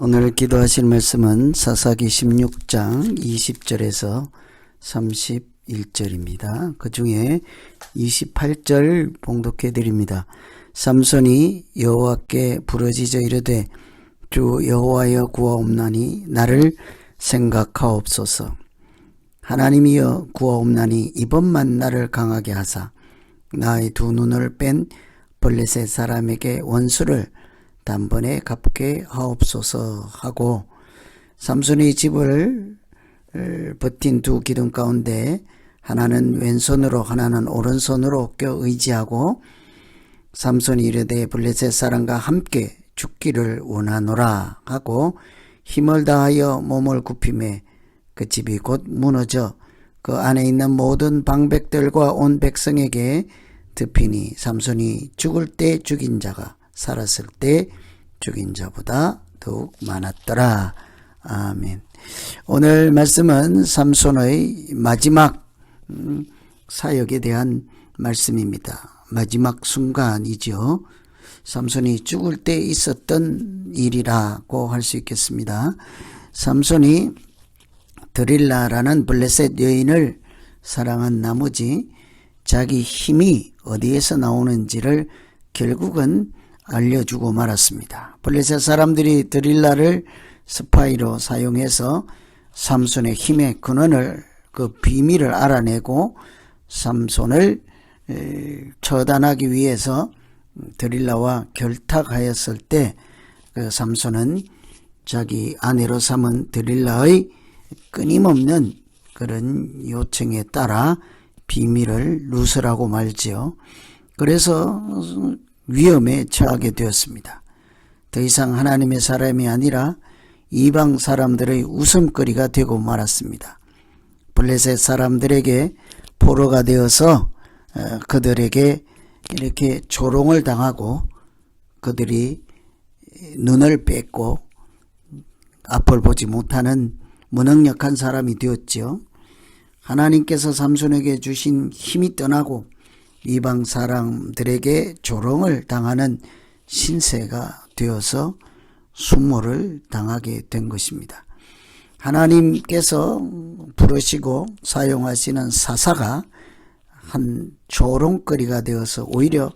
오늘 기도하실 말씀은 사사기 16장 20절에서 31절입니다. 그 중에 28절 봉독해 드립니다. 삼손이 여호와께 부르짖어 이르되 주 여호와여 구하옵나니 나를 생각하옵소서. 하나님이여 구하옵나니 이번만 나를 강하게 하사 나의 두 눈을 뺀 블레셋 사람에게 원수를 단번에 갚게 하옵소서 하고, 삼손이 집을 버틴 두 기둥 가운데 하나는 왼손으로 하나는 오른손으로 껴 의지하고, 삼손이 이르되 블레셋 사람과 함께 죽기를 원하노라 하고 힘을 다하여 몸을 굽히매 그 집이 곧 무너져 그 안에 있는 모든 방백들과 온 백성에게 덮이니 삼손이 죽을 때 죽인 자가 살았을 때 죽인 자보다 더욱 많았더라. 아멘. 오늘 말씀은 삼손의 마지막 사역에 대한 말씀입니다. 마지막 순간이죠. 삼손이 죽을 때 있었던 일이라고 할 수 있겠습니다. 삼손이 드릴라라는 블레셋 여인을 사랑한 나머지 자기 힘이 어디에서 나오는지를 결국은 알려주고 말았습니다. 블레셋 사람들이 드릴라를 스파이로 사용해서 삼손의 힘의 근원을, 그 비밀을 알아내고 삼손을 처단하기 위해서 드릴라와 결탁하였을 때 그 삼손은 자기 아내로 삼은 드릴라의 끊임없는 그런 요청에 따라 비밀을 누설하고 말지요. 그래서 위험에 처하게 되었습니다. 더 이상 하나님의 사람이 아니라 이방 사람들의 웃음거리가 되고 말았습니다. 블레셋 사람들에게 포로가 되어서 그들에게 이렇게 조롱을 당하고 그들이 눈을 뺏고 앞을 보지 못하는 무능력한 사람이 되었지요. 하나님께서 삼손에게 주신 힘이 떠나고 이방 사람들에게 조롱을 당하는 신세가 되어서 수모를 당하게 된 것입니다. 하나님께서 부르시고 사용하시는 사사가 한 조롱거리가 되어서 오히려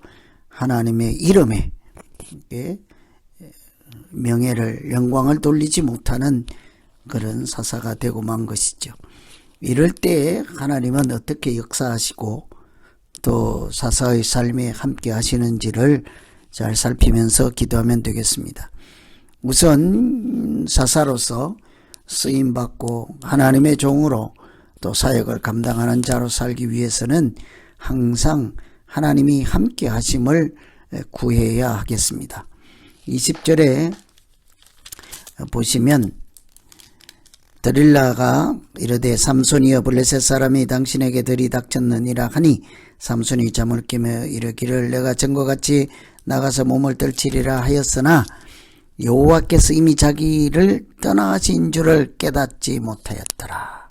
하나님의 이름에 명예를, 영광을 돌리지 못하는 그런 사사가 되고 만 것이죠. 이럴 때 하나님은 어떻게 역사하시고 또 사사의 삶에 함께 하시는지를 잘 살피면서 기도하면 되겠습니다. 우선 사사로서 쓰임받고 하나님의 종으로 또 사역을 감당하는 자로 살기 위해서는 항상 하나님이 함께 하심을 구해야 하겠습니다. 20절에 보시면 드릴라가 이르되 삼손이여 블레셋 사람이 당신에게 들이닥쳤느니라 하니 삼손이 잠을 깨며 이르기를 내가 전과 같이 나가서 몸을 떨치리라 하였으나 여호와께서 이미 자기를 떠나신 줄을 깨닫지 못하였더라.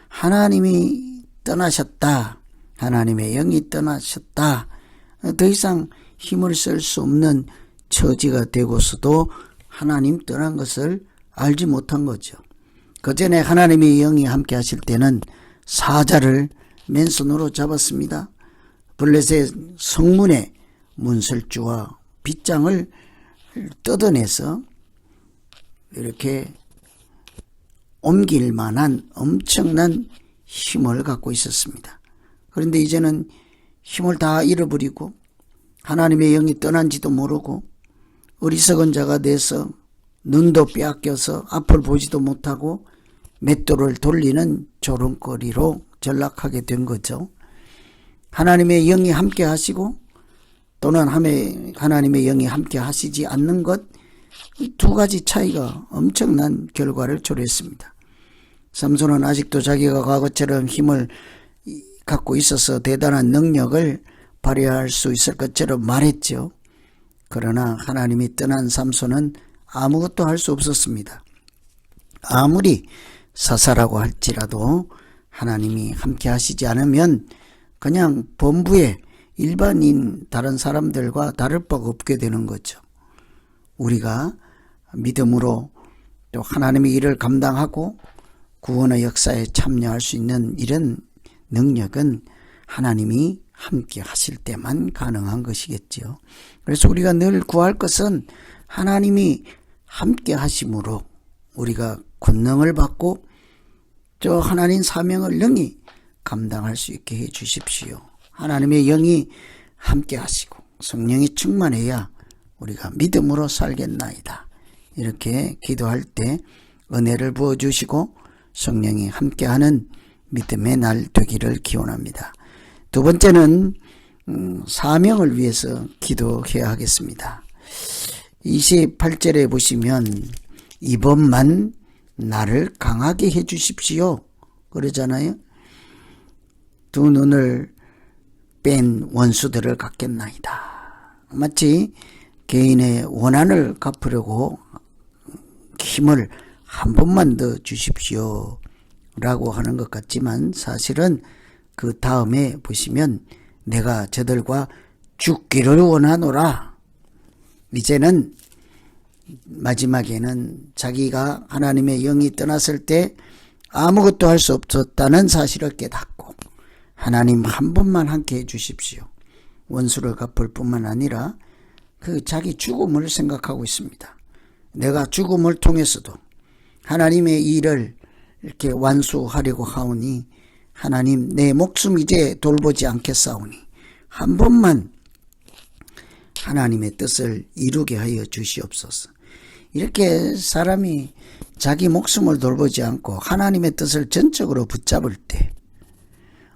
하나님이 떠나셨다. 하나님의 영이 떠나셨다. 더 이상 힘을 쓸 수 없는 처지가 되고서도 하나님 떠난 것을 알지 못한 거죠. 그 전에 하나님의 영이 함께 하실 때는 사자를 맨손으로 잡았습니다. 블레셋 성문의 문설주와 빗장을 뜯어내서 이렇게 옮길 만한 엄청난 힘을 갖고 있었습니다. 그런데 이제는 힘을 다 잃어버리고 하나님의 영이 떠난지도 모르고 어리석은 자가 돼서 눈도 빼앗겨서 앞을 보지도 못하고 맷돌을 돌리는 조롱거리로 전락하게 된 거죠. 하나님의 영이 함께 하시고 또는 하나님의 영이 함께 하시지 않는 것, 두 가지 차이가 엄청난 결과를 초래했습니다. 삼손은 아직도 자기가 과거처럼 힘을 갖고 있어서 대단한 능력을 발휘할 수 있을 것처럼 말했죠. 그러나 하나님이 떠난 삼손은 아무것도 할 수 없었습니다. 아무리 사사라고 할지라도 하나님이 함께 하시지 않으면 그냥 범부의 일반인 다른 사람들과 다를 바가 없게 되는 거죠. 우리가 믿음으로 또 하나님의 일을 감당하고 구원의 역사에 참여할 수 있는 이런 능력은 하나님이 함께 하실 때만 가능한 것이겠지요. 그래서 우리가 늘 구할 것은 하나님이 함께 하심으로 우리가 권능을 받고 저 하나님 사명을 능히 감당할 수 있게 해 주십시오. 하나님의 영이 함께 하시고 성령이 충만해야 우리가 믿음으로 살겠나이다. 이렇게 기도할 때 은혜를 부어주시고 성령이 함께하는 믿음의 날 되기를 기원합니다. 두 번째는 사명을 위해서 기도해야 하겠습니다. 28절에 보시면 이번만 나를 강하게 해 주십시오 그러잖아요. 두 눈을 뺀 원수들을 갚겠나이다. 마치 개인의 원한을 갚으려고 힘을 한 번만 더 주십시오 라고 하는 것 같지만 사실은 그 다음에 보시면 내가 저들과 죽기를 원하노라. 이제는 마지막에는 자기가 하나님의 영이 떠났을 때 아무것도 할 수 없었다는 사실을 깨닫고 하나님 한 번만 함께 해 주십시오. 원수를 갚을 뿐만 아니라 그 자기 죽음을 생각하고 있습니다. 내가 죽음을 통해서도 하나님의 일을 이렇게 완수하려고 하오니 하나님 내 목숨 이제 돌보지 않겠사오니 한 번만 하나님의 뜻을 이루게 하여 주시옵소서. 이렇게 사람이 자기 목숨을 돌보지 않고 하나님의 뜻을 전적으로 붙잡을 때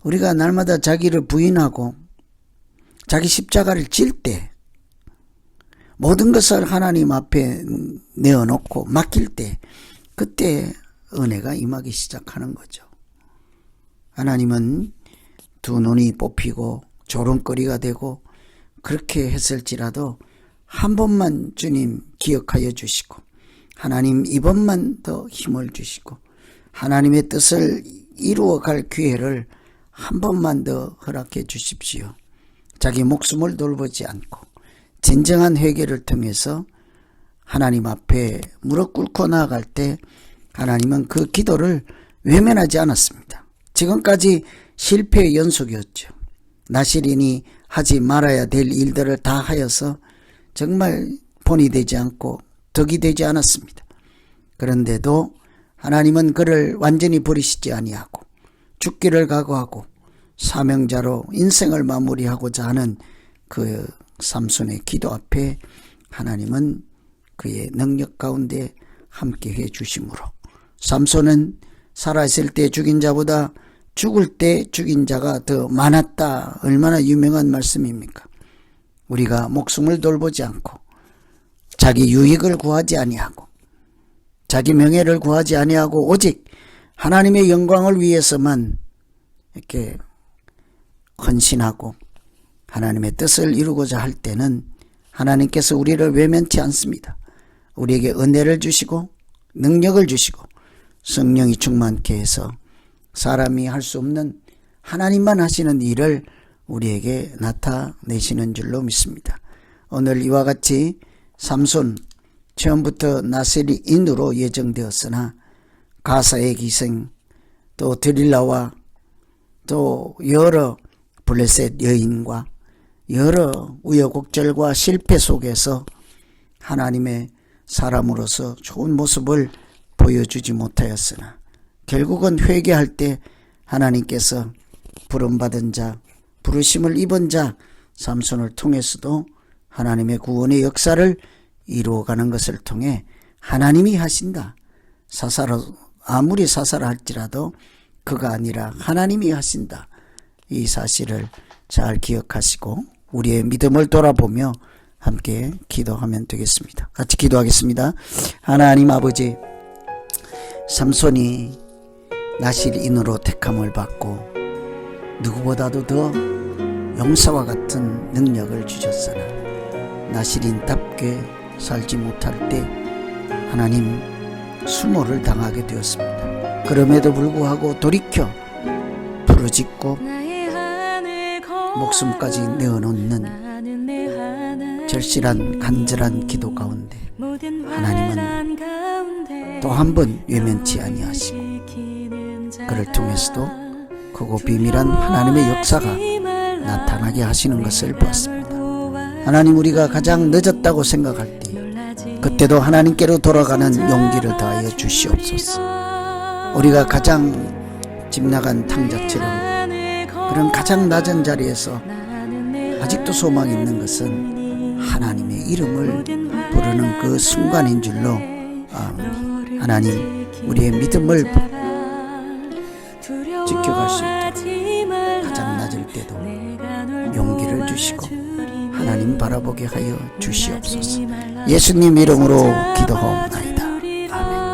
우리가 날마다 자기를 부인하고 자기 십자가를 질 때 모든 것을 하나님 앞에 내어놓고 맡길 때 그때 은혜가 임하기 시작하는 거죠. 하나님은 두 눈이 뽑히고 조롱거리가 되고 그렇게 했을지라도 한 번만 주님 기억하여 주시고 하나님 이번만 더 힘을 주시고 하나님의 뜻을 이루어갈 기회를 한 번만 더 허락해 주십시오. 자기 목숨을 돌보지 않고 진정한 회개를 통해서 하나님 앞에 무릎 꿇고 나아갈 때 하나님은 그 기도를 외면하지 않았습니다. 지금까지 실패의 연속이었죠. 나실인이 하지 말아야 될 일들을 다 하여서 정말 본이 되지 않고 덕이 되지 않았습니다. 그런데도 하나님은 그를 완전히 버리시지 아니하고 죽기를 각오하고 사명자로 인생을 마무리하고자 하는 그 삼손의 기도 앞에 하나님은 그의 능력 가운데 함께해 주심으로 삼손은 살아있을 때 죽인 자보다 죽을 때 죽인 자가 더 많았다. 얼마나 유명한 말씀입니까? 우리가 목숨을 돌보지 않고 자기 유익을 구하지 아니하고 자기 명예를 구하지 아니하고 오직 하나님의 영광을 위해서만 이렇게 헌신하고 하나님의 뜻을 이루고자 할 때는 하나님께서 우리를 외면치 않습니다. 우리에게 은혜를 주시고 능력을 주시고 성령이 충만케 해서 사람이 할 수 없는 하나님만 하시는 일을 우리에게 나타내시는 줄로 믿습니다. 오늘 이와 같이 삼손 처음부터 나세리인으로 예정되었으나 가사의 기생 또 드릴라와 또 여러 블레셋 여인과 여러 우여곡절과 실패 속에서 하나님의 사람으로서 좋은 모습을 보여주지 못하였으나 결국은 회개할 때 하나님께서 부름받은 자, 부르심을 입은 자 삼손을 통해서도 하나님의 구원의 역사를 이루어가는 것을 통해 하나님이 하신다. 아무리 사살할지라도 그가 아니라 하나님이 하신다. 이 사실을 잘 기억하시고 우리의 믿음을 돌아보며 함께 기도하면 되겠습니다. 같이 기도하겠습니다. 하나님 아버지, 삼손이 나실인으로 택함을 받고 누구보다도 더 용사와 같은 능력을 주셨으나 나실인답게 살지 못할 때 하나님 수모를 당하게 되었습니다. 그럼에도 불구하고 돌이켜 부르짖고 목숨까지 내어놓는 절실한 간절한 기도 가운데 하나님은 또 한 번 외면치 아니하시고 그를 통해서도 크고 비밀한 하나님의 역사가 나타나게 하시는 것을 보았습니다. 하나님, 우리가 가장 늦었다고 생각할 때 그때도 하나님께로 돌아가는 용기를 더하여 주시옵소서. 우리가 가장 집 나간 탕자처럼 그런 가장 낮은 자리에서 아직도 소망이 있는 것은 하나님의 이름을 부르는 그 순간인 줄로 아멘. 하나님, 우리의 믿음을 지켜갈 수 있도록 가장 낮을 때도 용기를 주시고 하나님 바라보게 하여 주시옵소서. 예수님 이름으로 기도하옵나이다. 아멘.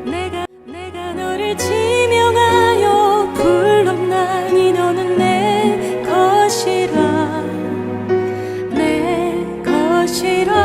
내가 너를 지명하여 불렀나니 너는 내 것이라 내 것이라